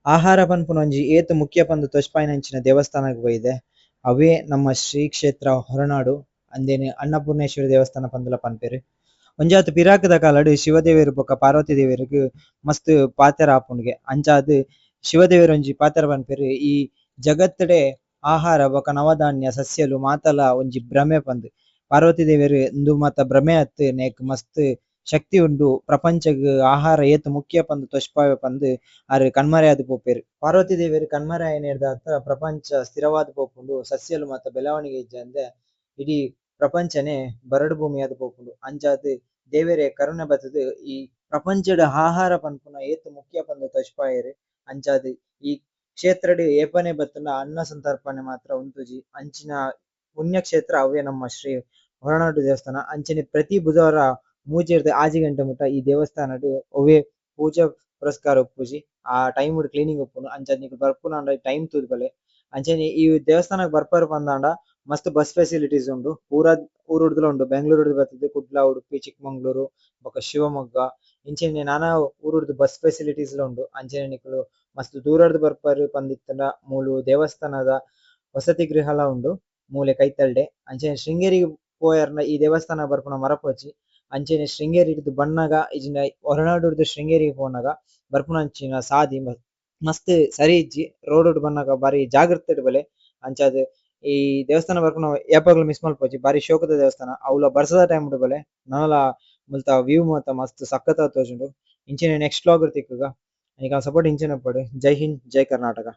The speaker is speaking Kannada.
ಆಹಾರ ಪನ್ಪುನೊಂಜಿ ಏತ್ ಮುಖ್ಯ ಪಂದ್ ತೊಜ್ಪಾಯಿನಂಚಿನ ದೇವಸ್ಥಾನಗ್ ಪೋಯಿದೆ. ಅವೇ ನಮ್ಮ ಶ್ರೀ ಕ್ಷೇತ್ರ ಹೊರನಾಡು ಅಂದೇನೆ ಅನ್ನಪೂರ್ಣೇಶ್ವರಿ ದೇವಸ್ಥಾನ ಪಂದ್ಲ ಪನ್ಪೆರ್. ಒಂಜಾತ್ ಪಿರಾಕುದ ಕಾಲಡ್ ಶಿವದೇವೆರ್ ಬೊಕ ಪಾರ್ವತಿ ದೇವೆರ್ಗ್ ಮಸ್ತ್ ಪಾತೆರ ಆಪುಂಡ್ಗೆ ಅಂಚಾದ್ ಶಿವದೇವೆರ್ ಒಂಜಿ ಪಾತೆರ ಪನ್ಪೆರ್ ಈ ಜಗತ್ತುಡೆ ಆಹಾರ ಬೊಕ ನವಧಾನ್ಯ ಸಸ್ಯಲು ಮಾತಲ ಒಂಜಿ ಭ್ರಮೆ ಪಂದ್. ಪಾರ್ವತಿ ದೇವೆರ್ ಉಂದು ಮಾತ ಭ್ರಮೆ ಅತ್ ನೆಕ್ ಮಸ್ತ್ ಶಕ್ತಿ ಉಂಡು ಪ್ರಪಂಚಗ್ ಆಹಾರ ಏತ್ ಮುಖ್ಯ ಪಂದ್ ತೊಜ್ಪಾವೆ ಪಂದ್ ಆರ್ ಕಣ್ಮರೆ ಆದ್ ಪೋಪೆರ್. ಪಾರ್ವತಿ ದೇವೆರ್ ಕಣ್ಮರೆ ಆಯಿನೆರ್ದಾತ ಪ್ರಪಂಚ ಸ್ಥಿರವಾದ್ ಪೋಪುಂಡು ಸಸ್ಯಲು ಮಾತ ಬೆಳವಣಿಗೆ ಇಜ್ಜಂದೆ ಇಡೀ ಪ್ರಪಂಚನೆ ಬರಡು ಭೂಮಿ ಆದ್ ಪೋಪುಂಡು. ಅಂಚಾದ್ ದೇವೆರೆ ಕರುಣೆ ಬತ್ತುದು ಈ ಪ್ರಪಂಚಡ್ ಆಹಾರ ಪನ್ಪುನ ಏತ್ ಮುಖ್ಯ ಪಂದ್ ತೊಜ್ಪಾಯೆರ್. ಅಂಚಾದ್ ಈ ಕ್ಷೇತ್ರಡ್ ಏಪನೆ ಬತ್ತುಂಡ ಅನ್ನ ಸಂತರ್ಪಣೆ ಮಾತ್ರ ಉಂತುಜಿ ಅಂಚಿನ ಪುಣ್ಯಕ್ಷೇತ್ರ ಅವೇ ನಮ್ಮ ಶ್ರೀ ಹೊರನಾಡು ದೇವಸ್ಥಾನ. ಅಂಚನೆ ಪ್ರತಿ ಬುಧವಾರ ಮೂಜೆರ್ದ್ ಆಜಿ ಗಂಟೆ ಮುಟ ಈ ದೇವಸ್ಥಾನಡ್ ಒವ್ವೇ ಪೂಜೆ ಪುರಸ್ಕಾರ ಉಪ್ಪುಜಿ ಆ ಟೈಮ್ ಕ್ಲೀನಿಂಗ್ ಉಪ್ಪುಂಡು. ಅಂಚಾದ್ ನಿಕುಲು ಬರ್ಪುನಾಂಡ ಟೈಮ್ ತೂದ್ ಬಲೆ ಅಂಚನೆ ಈ ದೇವಸ್ಥಾನಗ್ ಬರ್ಪರ್ ಪಂದಾಂಡ ಮಸ್ತ್ ಬಸ್ ಫೆಸಿಲಿಟೀಸ್ ಉಂಡು. ಪೂರ ಊರುಡ್ದುಲ ಉಂಡು. ಬೆಂಗಳೂರುಡು ಬತ್ತುದು ಕುಡ್ಲ, ಉಡುಪಿ, ಚಿಕ್ಕಮಂಗ್ಳೂರು ಬೊಕ ಶಿವಮೊಗ್ಗ ಇಂಚನೆ ನಾನಾ ಊರುಡ್ದು ಬಸ್ ಫೆಸಿಲಿಟೀಸ್ ಲ ಉಂಡು. ಅಂಚನೆ ನಿಕುಲು ಮಸ್ತ್ ದೂರರ್ದ್ ಬರ್ಪರ್ ಪಂದಿತ್ತಂಡ ಮೂಲು ದೇವಸ್ಥಾನದ ವಸತಿ ಗೃಹಲ ಉಂಡು ಮೂಲೆ ಕೈತಲ್ಡೆ. ಅಂಚನೆ ಶೃಂಗೇರಿಗೆ ಪೋಯರ್ನ ಈ ದೇವಸ್ಥಾನ ಬರ್ಪುನ ಮರಪೊಚ್ಚಿ ಅಂಚನೆ ಶೃಂಗೇರಿಡ್ದು ಬನ್ನಗ ಇಜಿಂಡ ಹೊರನಾಡುರ್ದು ಶೃಂಗೇರಿಗೆ ಪೋನಗ ಬರ್ಪುನಂಚಿನ ಸಾದಿ ಮಸ್ತ್ ಸರಿ ಇಜ್ಜಿ ರೋಡ್ ಬನ್ನಗ ಬಾರಿ ಜಾಗ್ರತೆಡ್ ಬಲೆ. ಅಂಚಾದ್ ಈ ದೇವಸ್ಥಾನ ಬರ್ಪುನ ಯಾಪಗ್ಲು ಮಿಸ್ ಮಲ್ಪೊಚ್ಚಿ ಬಾರಿ ಶೋಕುದ ದೇವಸ್ಥಾನ. ಅವ್ಲ ಬರ್ಸದ ಟೈಮ್ ಡ್ ಬಲೆ ನನಲ ಮುಲ್ತ ವ್ಯೂ ಮಾತ ಮಸ್ತ್ ಸಖತ್ ಆದ್ ತೋಜುಂಡು. ಇಂಚಿನ ನೆಕ್ಸ್ಟ್ ವ್ಲಾಗ್ ತಿಕ್ಕುಗ ಐಕಾನ್ ಸಪೋರ್ಟ್ ಇಂಚನೆ ಉಪ್ಪಡ್. ಜೈ ಹಿಂದ್, ಜೈ ಕರ್ನಾಟಕ.